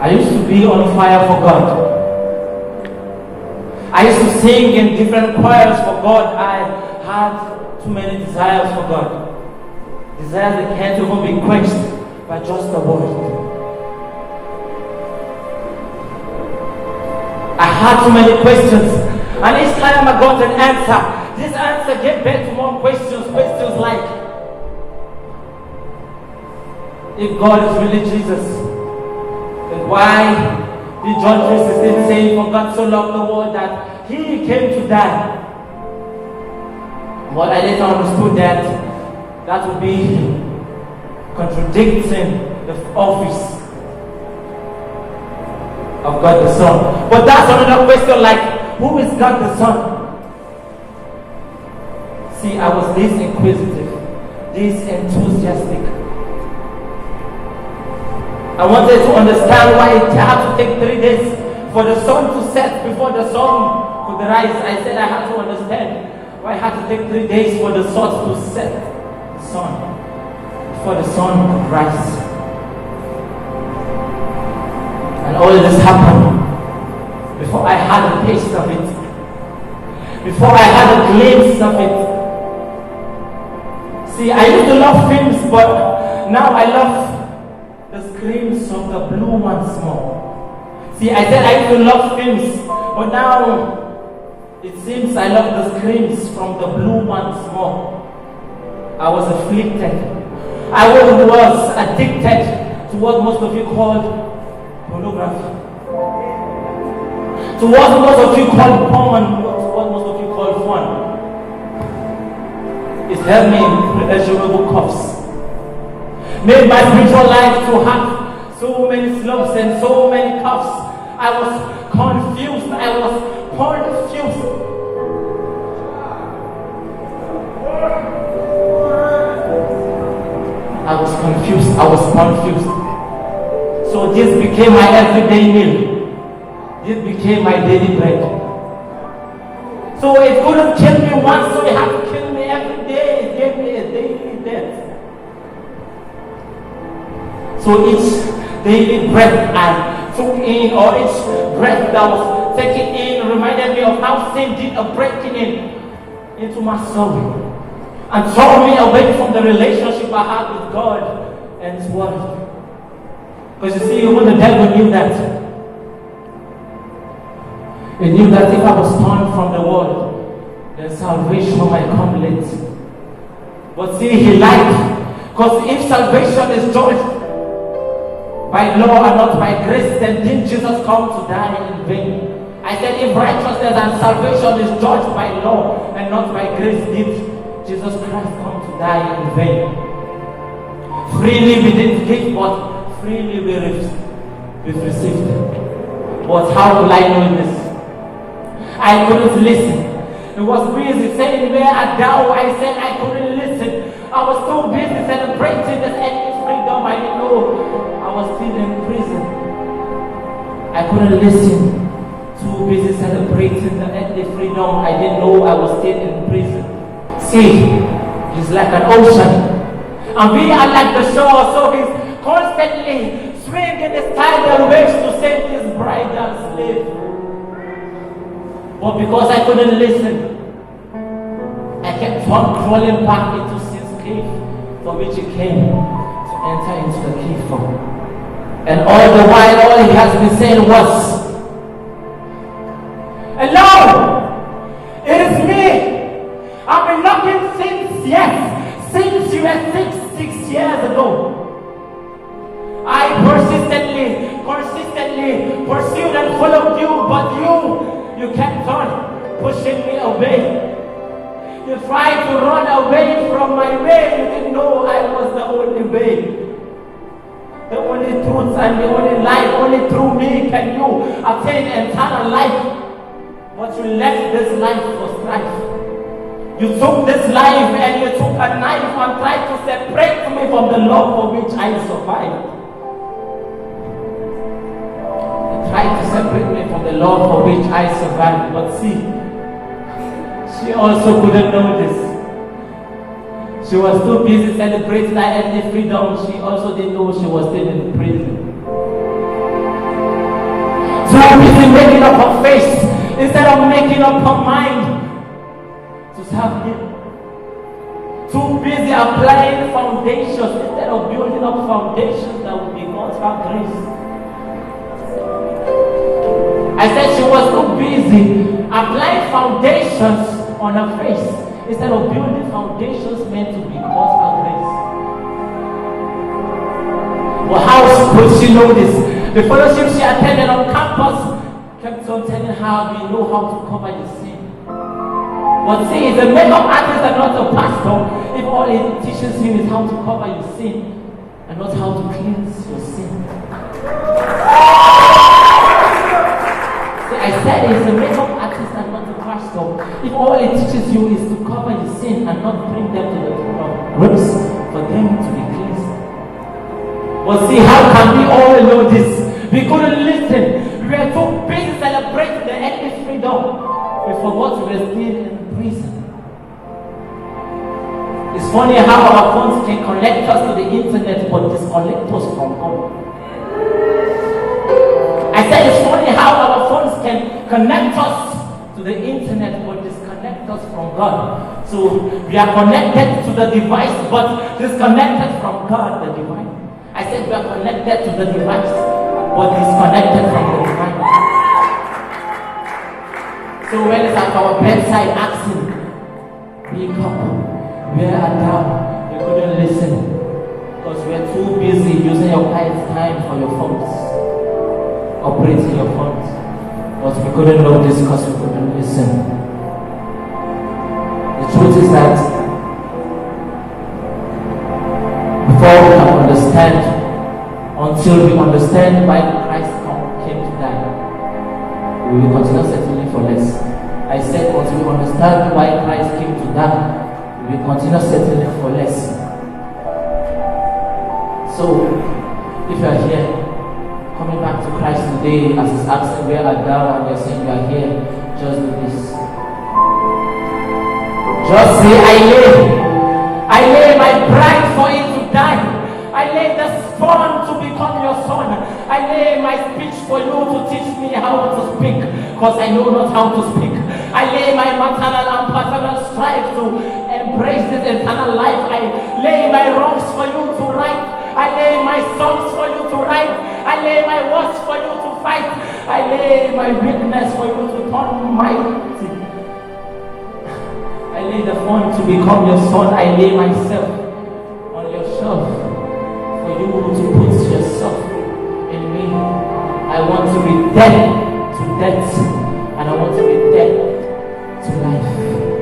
I used to be on fire for God. I used to sing in different choirs for God. I had too many desires for God. Desires that can't even be quenched by just a word. I had too many questions, and each time I got an answer, this answer gave birth to more questions. Questions like, if God is really Jesus, then why did John 3:16 say, for God so loved the world that He came to die? But I later understood that would be contradicting the office of God the Son. But that's another question, like, who is God the Son? See, I was this inquisitive, this enthusiastic. I wanted to understand why it had to take 3 days for the sun to set before the sun could rise. I said I had to understand why it had to take 3 days for the sun to set, the sun, before the sun could rise. And all this happened before I had a taste of it, before I had a glimpse of it. See, I used to love films, but now I love the screams of the blue ones more. See, I said I used to love films, but now it seems I love the screams from the blue ones more. I was afflicted. I was addicted to what most of you call pornography. To what most of you call porn, to what most of you call fun. It held me in pleasurable cuffs. Made my spiritual life to have so many slopes and so many cuffs. I was confused. I was confused. I was confused. So this became my everyday meal. This became my daily bread. So it couldn't kill me once, so it had to kill me every day. It gave me a daily death. So each daily breath I took in, or each breath that was taken in, reminded me of how sin did a breaking into my soul and tore me away from the relationship I had with God and His Word. Because you see, even the devil knew that. He knew that if I was torn from the world, then salvation might come late. But see, he lied. Because if salvation is judged by law and not by grace, then didn't Jesus come to die in vain? I said, if righteousness and salvation is judged by law and not by grace, did Jesus Christ come to die in vain? Freely we didn't give, but freely we've received. But how will I know this? I couldn't listen. It was busy saying, where art thou? I said I couldn't listen. I was too busy celebrating this endless freedom. I didn't know I was still in prison. I couldn't listen. Too busy celebrating the endless freedom. I didn't know I was still in prison. See, it's like an ocean. And we are like the shore, so he's constantly swinging his tidal waves to save his bride and slave. But because I couldn't listen, I kept on crawling back into sin's cave, for which he came to enter into the cave for. And all the while, all he has been saying was, hello, it is me. I've been knocking since you were 6 years ago. I persistently pursued and followed you, but you kept on pushing me away. You tried to run away from my way. You didn't know I was the only way, the only truth and the only life. Only through me can you attain eternal life. But you left this life for strife. You took this life and you took a knife and tried to separate me from the love for which I survived. Tried to separate me from the love for which I survived. But see, she also couldn't know this. She was too busy celebrating her endless freedom. She also didn't know she was still in prison. too busy making up her face instead of making up her mind to serve Him. Too busy applying foundations instead of building up foundations that will be God's grace. I said she was too busy applying foundations on her face instead of building foundations meant to be God's grace. But how could she know this? The fellowship she attended on campus kept on telling her, we know how to cover your sin. But see, the makeup artist and not a pastor, if all it teaches him is how to cover your sin and not how to cleanse your sin. See, I said it's a makeup artist and not a pastor. If all it teaches you is to cover your sin and not bring them to the throne of grace for them to be cleansed. But see, how can we all know this? We couldn't listen. We were too busy celebrating the enemy's freedom. We forgot we were still in prison. It's funny how our phones can connect us to the internet but disconnect us from God. I said it's funny how our phones can connect us to the internet but disconnect us from God. So we are connected to the device but disconnected from God, the divine. I said we are connected to the device but disconnected from the divine. So when it's at our bedside asking, wake up, where art thou? We couldn't listen because we are too busy using your quiet time for your phones, operating your phones. But we couldn't know this because we couldn't listen. The truth is that before we can understand, until we understand why Christ came to die, we will continue settling for less. I said until we understand why Christ came to die, we will continue settling for less. So, if you are here, coming back to Christ today, as He's asking where art thou, and you're saying you are here, just do this. Just say, I lay my pride for it to die. I lay the spawn to become your son. I lay my speech for you to teach me how to speak, because I know not how to speak. I lay my maternal and paternal strife to embrace this eternal life. I lay my wrongs for you to right. I lay my songs for you to write. I lay my words for you to fight. I lay my weakness for you to turn mighty. I lay the phone to become your son. I lay myself on your shelf for you to put yourself in me. I want to be dead to death, and I want to be dead to life.